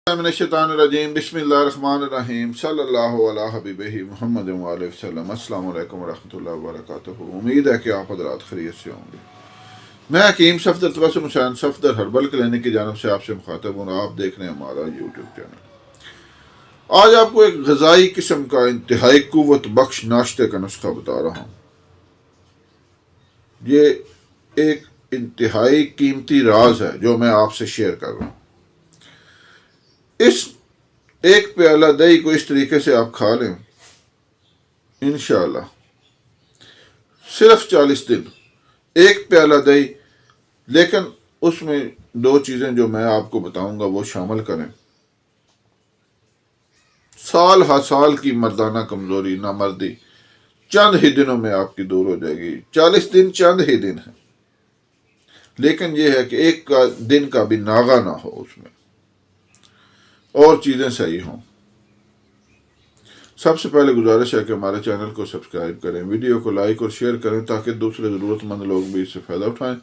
من الشیطان الرجیم بسم اللہ الرحمن الرحیم صلی اللہ علیہ حبیبہ محمد وآلہ وسلم۔ السلام علیکم ورحمۃ اللہ وبرکاتہ۔ امید ہے کہ آپ حضرات خیریت سے ہوں گے۔ میں حکیم صفدر تبسم حسین صفدر ہربل کلینک کی جانب سے آپ سے مخاطب ہوں۔ آپ دیکھ رہے ہیں ہمارا یوٹیوب چینل۔ آج آپ کو ایک غذائی قسم کا انتہائی قوت بخش ناشتے کا نسخہ بتا رہا ہوں۔ یہ ایک انتہائی قیمتی راز ہے جو میں آپ سے شیئر کر رہا ہوں۔ اس ایک پیالہ دہی کو اس طریقے سے آپ کھا لیں، انشاءاللہ صرف 40 دن ایک پیالہ دہی، لیکن اس میں 2 چیزیں جو میں آپ کو بتاؤں گا وہ شامل کریں۔ سال ہر سال کی مردانہ کمزوری، نامردی چند ہی دنوں میں آپ کی دور ہو جائے گی۔ 40 دن چند ہی دن ہیں، لیکن یہ ہے کہ ایک دن کا بھی ناغہ نہ ہو اس میں، اور چیزیں صحیح ہوں۔ سب سے پہلے گزارش ہے کہ ہمارے چینل کو سبسکرائب کریں، ویڈیو کو لائک اور شیئر کریں تاکہ دوسرے ضرورت مند لوگ بھی اس سے فائدہ اٹھائیں،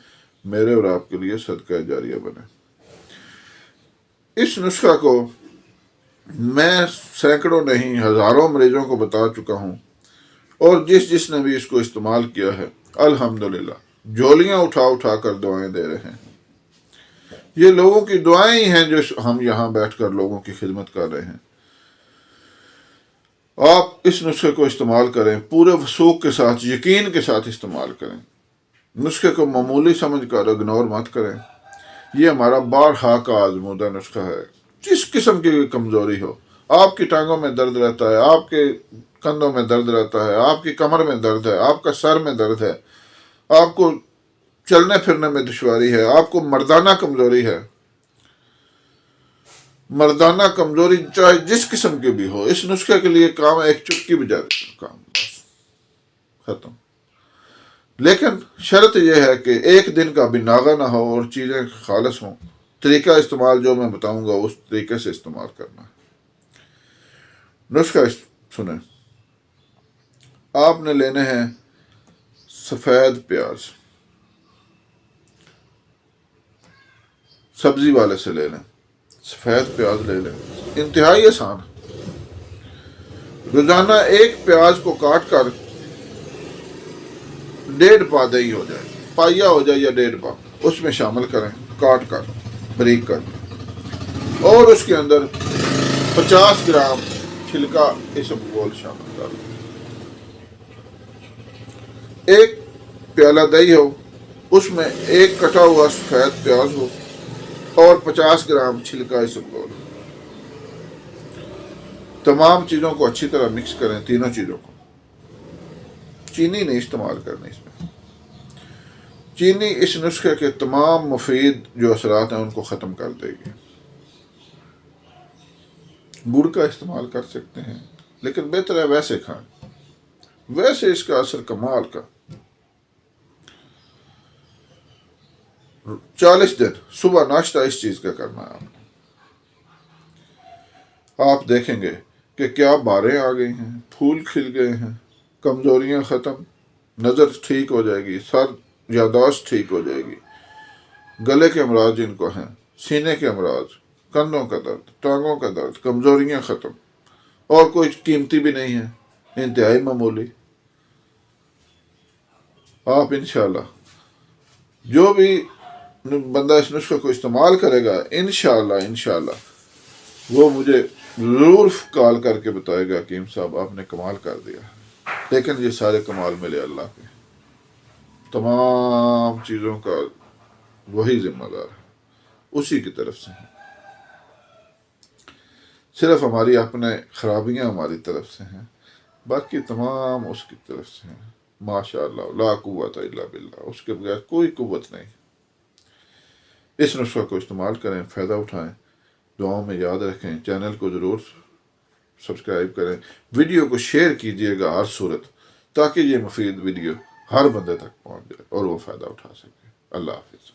میرے اور آپ کے لیے صدقہ جاریہ بنے۔ اس نسخہ کو میں سینکڑوں نہیں ہزاروں مریضوں کو بتا چکا ہوں، اور جس نے بھی اس کو استعمال کیا ہے الحمدللہ جھولیاں اٹھا اٹھا کر دعائیں دے رہے ہیں۔ یہ لوگوں کی دعائیں ہی ہیں جو ہم یہاں بیٹھ کر لوگوں کی خدمت کر رہے ہیں۔ آپ اس نسخے کو استعمال کریں، پورے وثوق کے ساتھ، یقین کے ساتھ استعمال کریں۔ نسخے کو معمولی سمجھ کر اگنور مت کریں۔ یہ ہمارا بارہا کا آزمودہ نسخہ ہے۔ جس قسم کی کمزوری ہو، آپ کی ٹانگوں میں درد رہتا ہے، آپ کے کندھوں میں درد رہتا ہے، آپ کی کمر میں درد ہے، آپ کا سر میں درد ہے، آپ کو چلنے پھرنے میں دشواری ہے، آپ کو مردانہ کمزوری ہے، مردانہ کمزوری چاہے جس قسم کی بھی ہو، اس نسخے کے لیے کام ایک چٹکی بجا دیتا، کام بس ختم۔ لیکن شرط یہ ہے کہ ایک دن کا بھی ناغہ نہ ہو اور چیزیں خالص ہوں۔ طریقہ استعمال جو میں بتاؤں گا اس طریقے سے استعمال کرنا ہے۔ نسخہ سنیں۔ آپ نے لینے ہیں سفید پیاز، سبزی والے سے لے لیں، سفید پیاز لے لیں، انتہائی آسان ہے۔ روزانہ ایک پیاز کو کاٹ کر 1.5 پا دہی ہو جائے، پائیا ہو جائے یا 1.5 پا، اس میں شامل کریں، کاٹ کر بریک کر، اور اس کے اندر 50 گرام چھلکا اسبگول شامل کر دیں۔ ایک پیالہ دہی ہو، اس میں ایک کٹا ہوا سفید پیاز ہو اور 50 گرام چھلکا اسبگول۔ تمام چیزوں کو اچھی طرح مکس کریں، تینوں چیزوں کو۔ چینی نہیں استعمال کرنی اس میں۔ چینی اس نسخے کے تمام مفید جو اثرات ہیں ان کو ختم کر دے گی۔ گڑ کا استعمال کر سکتے ہیں، لیکن بہتر ہے ویسے کھائیں، ویسے اس کا اثر کمال کا۔ 40 دن صبح ناشتہ اس چیز کا کرنا ہے آپ دیکھیں گے کہ کیا باریں آ گئی ہیں، پھول کھل گئے ہیں، کمزوریاں ختم، نظر ٹھیک ہو جائے گی، سر یادداشت ٹھیک ہو جائے گی، گلے کے امراض جن کو ہیں، سینے کے امراض، کندھوں کا درد، ٹانگوں کا درد، کمزوریاں ختم، اور کوئی قیمتی بھی نہیں ہے، انتہائی معمولی۔ آپ انشاءاللہ جو بھی بندہ اس نسخے کو استعمال کرے گا، انشاءاللہ وہ مجھے ضرور کال کر کے بتائے گا حکیم صاحب آپ نے کمال کر دیا۔ لیکن یہ سارے کمال ملے اللہ کے، تمام چیزوں کا وہی ذمہ دار ہے، اسی کی طرف سے ہیں۔ صرف ہماری اپنے خرابیاں ہماری طرف سے ہیں، باقی تمام اس کی طرف سے ہیں۔ ماشاءاللہ لا قوت الا باللہ، اس کے بغیر کوئی قوت نہیں۔ اس نسخہ کو استعمال کریں، فائدہ اٹھائیں، دعاؤں میں یاد رکھیں، چینل کو ضرور سبسکرائب کریں، ویڈیو کو شیئر کیجیے گا ہر صورت، تاکہ یہ مفید ویڈیو ہر بندے تک پہنچ جائے اور وہ فائدہ اٹھا سکے۔ اللہ حافظ۔